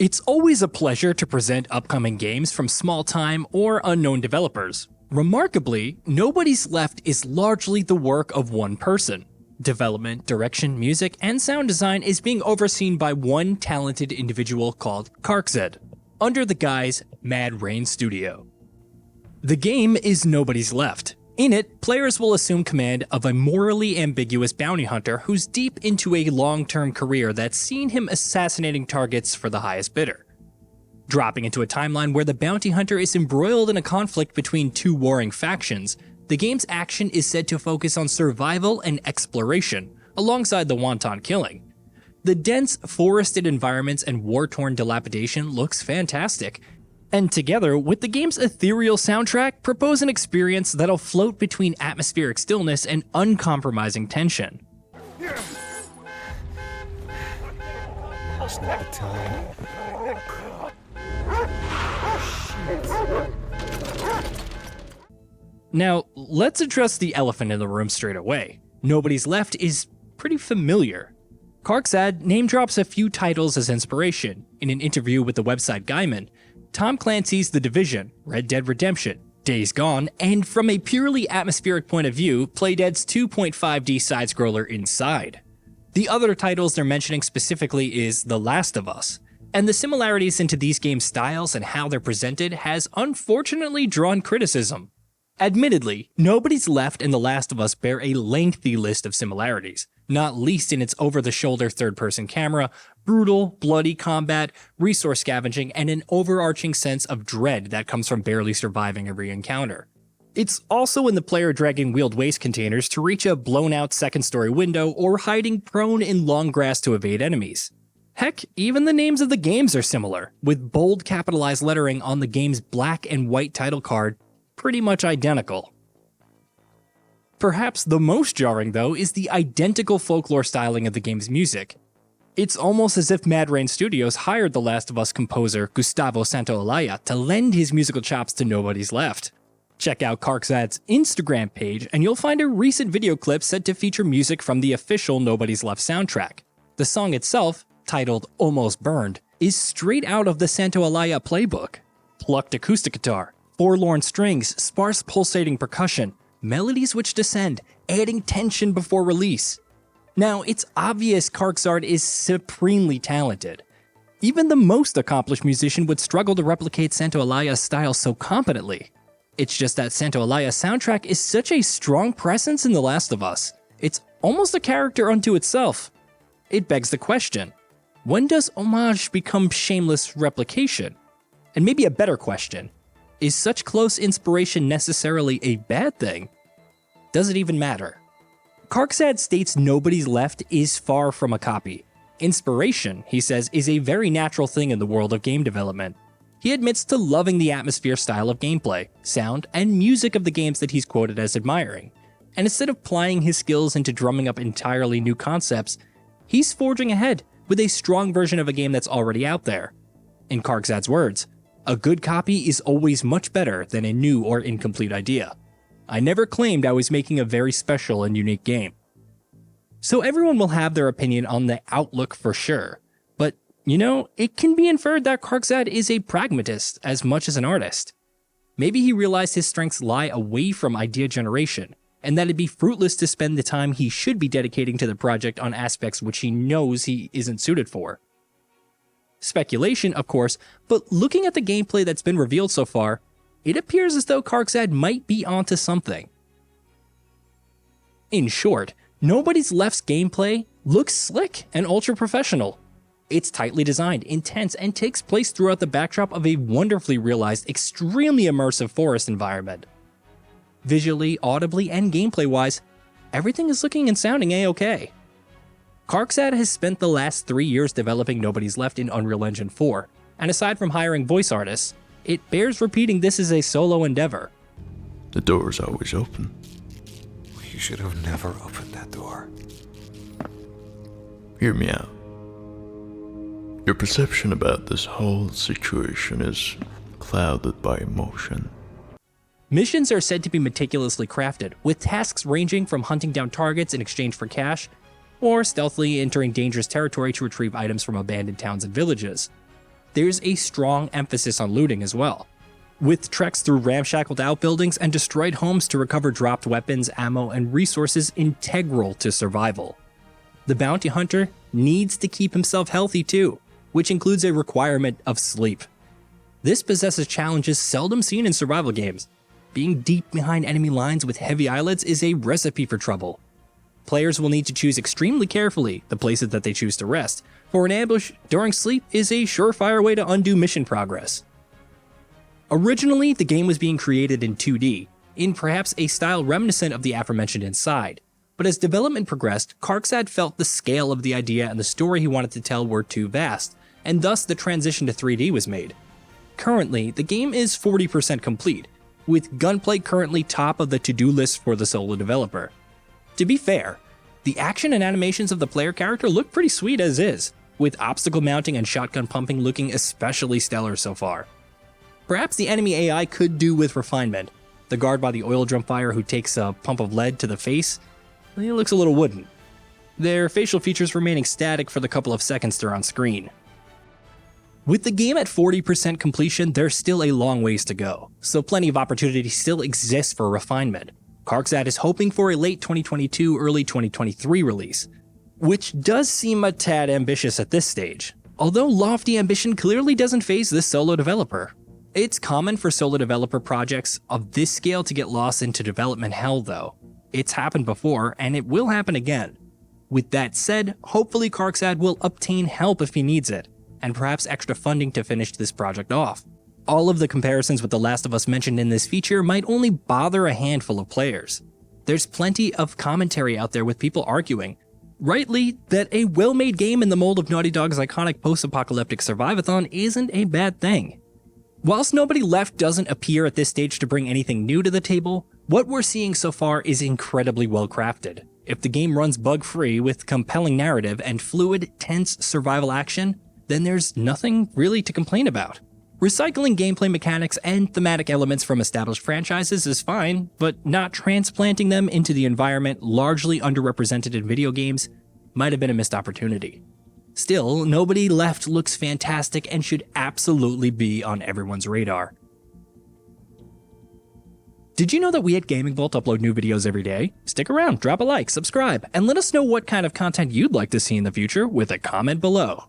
It's always a pleasure to present upcoming games from small-time or unknown developers. Remarkably, Nobody's Left is largely the work of one person. Development, direction, music, and sound design is being overseen by one talented individual called Kharkzad, under the guise Mad Rain Studio. The game is Nobody's Left. In it, players will assume command of a morally ambiguous bounty hunter who's deep into a long-term career that's seen him assassinating targets for the highest bidder. Dropping into a timeline where the bounty hunter is embroiled in a conflict between two warring factions, the game's action is said to focus on survival and exploration, alongside the wanton killing. The dense, forested environments and war-torn dilapidation looks fantastic, and together with the game's ethereal soundtrack, propose an experience that'll float between atmospheric stillness and uncompromising tension. It's not the time. Now, let's address the elephant in the room straight away. Nobody's Left is pretty familiar. Kharkzad name drops a few titles as inspiration. In an interview with the website GamingBolt, Tom Clancy's The Division, Red Dead Redemption, Days Gone, and from a purely atmospheric point of view, Playdead's 2.5D side-scroller Inside. The other titles they're mentioning specifically is The Last of Us, and the similarities into these games' styles and how they're presented has unfortunately drawn criticism. Admittedly, Nobody's Left and The Last of Us bear a lengthy list of similarities, not least in its over-the-shoulder third-person camera, brutal, bloody combat, resource scavenging, and an overarching sense of dread that comes from barely surviving every encounter. It's also in the player dragging wheeled waste containers to reach a blown-out second-story window or hiding prone in long grass to evade enemies. Heck, even the names of the games are similar, with bold capitalized lettering on the game's black and white title card pretty much identical. Perhaps the most jarring, though, is the identical folklore styling of the game's music. It's almost as if Mad Rain Studios hired The Last of Us composer Gustavo Santaolalla to lend his musical chops to Nobody's Left. Check out Kharkzad's Instagram page and you'll find a recent video clip said to feature music from the official Nobody's Left soundtrack. The song itself, titled Almost Burned, is straight out of the Santaolalla playbook. Plucked acoustic guitar, forlorn strings, sparse pulsating percussion, melodies which descend, adding tension before release. Now, it's obvious Kharkzad is supremely talented. Even the most accomplished musician would struggle to replicate Santaolalla's style so competently. It's just that Santaolalla's soundtrack is such a strong presence in The Last of Us. It's almost a character unto itself. It begs the question, when does homage become shameless replication? And maybe a better question, is such close inspiration necessarily a bad thing? Does it even matter? Kharkzad states Nobody's Left is far from a copy. Inspiration, he says, is a very natural thing in the world of game development. He admits to loving the atmosphere style of gameplay, sound, and music of the games that he's quoted as admiring. And instead of plying his skills into drumming up entirely new concepts, he's forging ahead with a strong version of a game that's already out there. In Kharkzad's words, a good copy is always much better than a new or incomplete idea. I never claimed I was making a very special and unique game. So everyone will have their opinion on the outlook for sure, but you know, it can be inferred that Kharkzad is a pragmatist as much as an artist. Maybe he realized his strengths lie away from idea generation, and that it'd be fruitless to spend the time he should be dedicating to the project on aspects which he knows he isn't suited for. Speculation, of course, but looking at the gameplay that's been revealed so far, it appears as though Kharkzad might be onto something. In short, Nobody's Left's gameplay looks slick and ultra-professional. It's tightly designed, intense, and takes place throughout the backdrop of a wonderfully realized, extremely immersive forest environment. Visually, audibly, and gameplay-wise, everything is looking and sounding a-okay. Kharkzad has spent the last 3 years developing Nobody's Left in Unreal Engine 4, and aside from hiring voice artists, it bears repeating this is a solo endeavor. The door's always open. You should have never opened that door. Hear me out. Your perception about this whole situation is clouded by emotion. Missions are said to be meticulously crafted, with tasks ranging from hunting down targets in exchange for cash, or stealthily entering dangerous territory to retrieve items from abandoned towns and villages. there's a strong emphasis on looting as well, with treks through ramshackled outbuildings and destroyed homes to recover dropped weapons, ammo, and resources integral to survival. The bounty hunter needs to keep himself healthy too, which includes a requirement of sleep. This possesses challenges seldom seen in survival games. Being deep behind enemy lines with heavy eyelids is a recipe for trouble. Players will need to choose extremely carefully the places that they choose to rest, for an ambush during sleep is a surefire way to undo mission progress. Originally, the game was being created in 2D, in perhaps a style reminiscent of the aforementioned Inside, but as development progressed, Kharkzad felt the scale of the idea and the story he wanted to tell were too vast, and thus the transition to 3D was made. Currently, the game is 40% complete, with gunplay currently top of the to-do list for the solo developer. To be fair, the action and animations of the player character look pretty sweet as is, with obstacle mounting and shotgun pumping looking especially stellar so far. Perhaps the enemy AI could do with refinement. The guard by the oil drum fire who takes a pump of lead to the face, he looks a little wooden. Their facial features remaining static for the couple of seconds they're on screen. With the game at 40% completion, there's still a long ways to go, so plenty of opportunity still exists for refinement. Kharkzad is hoping for a late 2022, early 2023 release, which does seem a tad ambitious at this stage, although lofty ambition clearly doesn't faze this solo developer. It's common for solo developer projects of this scale to get lost into development hell though. It's happened before, and it will happen again. With that said, hopefully Kharkzad will obtain help if he needs it, and perhaps extra funding to finish this project off. All of the comparisons with The Last of Us mentioned in this feature might only bother a handful of players. There's plenty of commentary out there with people arguing, rightly, that a well-made game in the mold of Naughty Dog's iconic post-apocalyptic survivathon isn't a bad thing. Whilst Nobody Left doesn't appear at this stage to bring anything new to the table, what we're seeing so far is incredibly well crafted. If the game runs bug-free with compelling narrative and fluid, tense survival action, then there's nothing really to complain about. Recycling gameplay mechanics and thematic elements from established franchises is fine, but not transplanting them into the environment largely underrepresented in video games might have been a missed opportunity. Still, Nobody Left looks fantastic and should absolutely be on everyone's radar. Did you know that we at GamingBolt upload new videos every day? Stick around, drop a like, subscribe, and let us know what kind of content you'd like to see in the future with a comment below.